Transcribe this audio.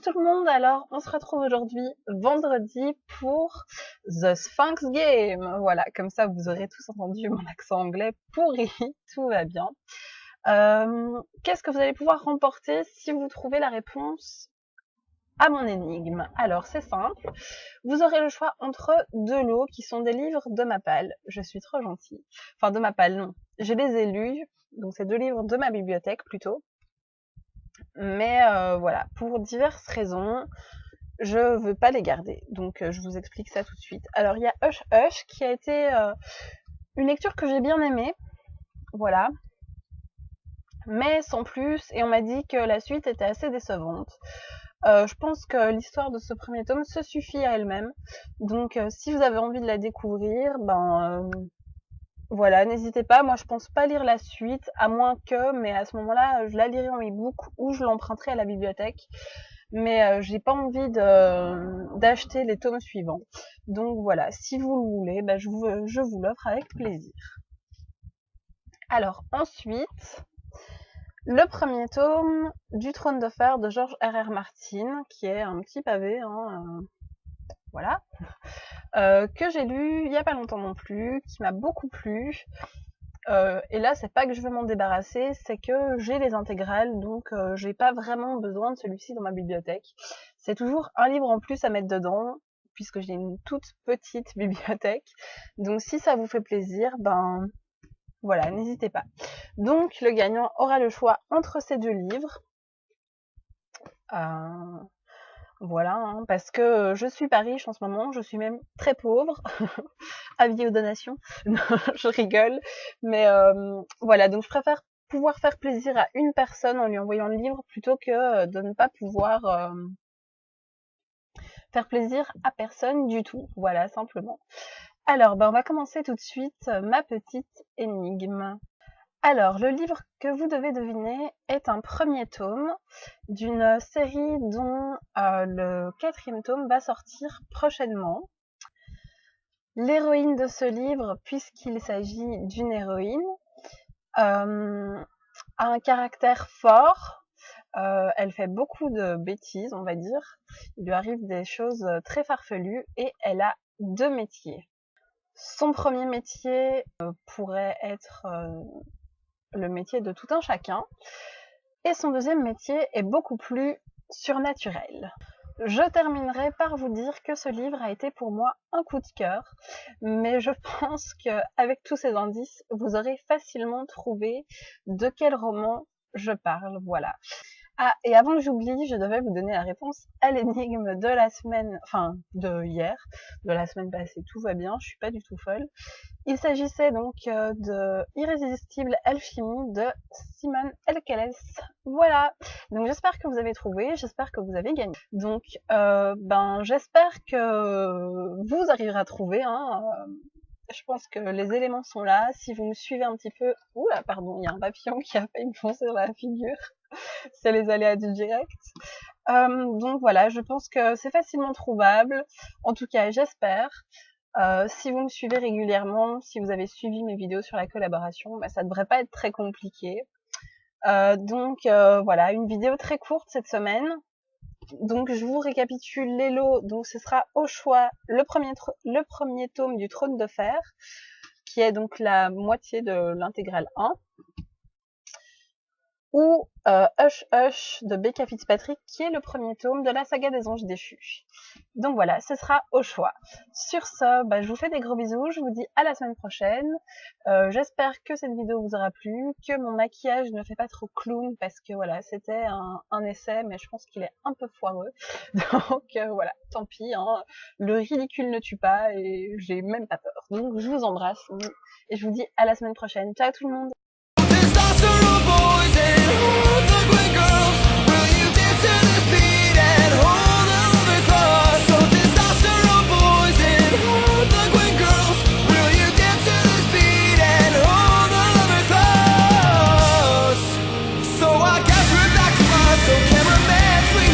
tout le monde, alors on se retrouve aujourd'hui vendredi pour The Sphinx Game. Voilà, comme ça vous aurez tous entendu mon accent anglais pourri, tout va bien. Qu'est-ce que vous allez pouvoir remporter si vous trouvez la réponse à mon énigme? Alors c'est simple, vous aurez le choix entre deux lots qui sont des livres de ma palle. Je suis trop gentille. Enfin de ma palle, non. Je les ai lus, donc c'est deux livres de ma bibliothèque plutôt. Mais voilà, pour diverses raisons, je veux pas les garder. Donc je vous explique ça tout de suite. Alors il y a Hush Hush qui a été une lecture que j'ai bien aimée. Voilà. Mais sans plus, et on m'a dit que la suite était assez décevante. Je pense que l'histoire de ce premier tome se suffit à elle-même. Donc si vous avez envie de la découvrir, voilà, n'hésitez pas. Moi je pense pas lire la suite, à moins que, mais à ce moment-là, je la lirai en e-book ou je l'emprunterai à la bibliothèque. Mais j'ai pas envie d'acheter les tomes suivants. Donc voilà, si vous le voulez, je vous l'offre avec plaisir. Alors ensuite, le premier tome du Trône de Fer de George R.R. Martin, qui est un petit pavé, voilà, que j'ai lu il y a pas longtemps non plus, qui m'a beaucoup plu. Et là, c'est pas que je veux m'en débarrasser, c'est que j'ai les intégrales, donc j'ai pas vraiment besoin de celui-ci dans ma bibliothèque. C'est toujours un livre en plus à mettre dedans, puisque j'ai une toute petite bibliothèque. Donc si ça vous fait plaisir, voilà, n'hésitez pas. Donc le gagnant aura le choix entre ces deux livres. Voilà, hein, parce que je suis pas riche en ce moment, je suis même très pauvre. Avis aux donations. Non, je rigole. Mais voilà, donc je préfère pouvoir faire plaisir à une personne en lui envoyant le livre plutôt que de ne pas pouvoir faire plaisir à personne du tout. Voilà, simplement. Alors, on va commencer tout de suite ma petite énigme. Alors, le livre que vous devez deviner est un premier tome d'une série dont le 4e tome va sortir prochainement. L'héroïne de ce livre, puisqu'il s'agit d'une héroïne, a un caractère fort, elle fait beaucoup de bêtises, on va dire, il lui arrive des choses très farfelues et elle a 2 métiers. Son premier métier pourrait être le métier de tout un chacun, et son deuxième métier est beaucoup plus surnaturel. Je terminerai par vous dire que ce livre a été pour moi un coup de cœur, mais je pense qu'avec tous ces indices, vous aurez facilement trouvé de quel roman je parle, voilà. Ah, et avant que j'oublie, je devais vous donner la réponse à l'énigme de la semaine, enfin, de hier, de la semaine passée, tout va bien, je suis pas du tout folle. Il s'agissait donc de Irrésistible Alchimie de Simone Elkeles. Voilà, donc j'espère que vous avez trouvé, j'espère que vous avez gagné. Donc, j'espère que vous arriverez à trouver, je pense que les éléments sont là, si vous me suivez un petit peu... Oula, pardon, il y a un papillon qui a failli me foncer dans la figure. C'est les aléas du direct. Donc voilà, je pense que c'est facilement trouvable. En tout cas, j'espère. Si vous me suivez régulièrement, si vous avez suivi mes vidéos sur la collaboration, ça devrait pas être très compliqué. Voilà, une vidéo très courte cette semaine. Donc je vous récapitule les lots. Donc ce sera au choix le premier tome du Trône de Fer, qui est donc la moitié de l'intégrale 1. Ou Hush Hush de Becca Fitzpatrick, qui est le premier tome de la saga des Anges Déchus. Donc voilà, ce sera au choix. Sur ce, je vous fais des gros bisous, je vous dis à la semaine prochaine. J'espère que cette vidéo vous aura plu, que mon maquillage ne fait pas trop clown, parce que voilà, c'était un essai, mais je pense qu'il est un peu foireux. Donc voilà, tant pis, le ridicule ne tue pas, et j'ai même pas peur. Donc je vous embrasse, et je vous dis à la semaine prochaine. Ciao tout le monde!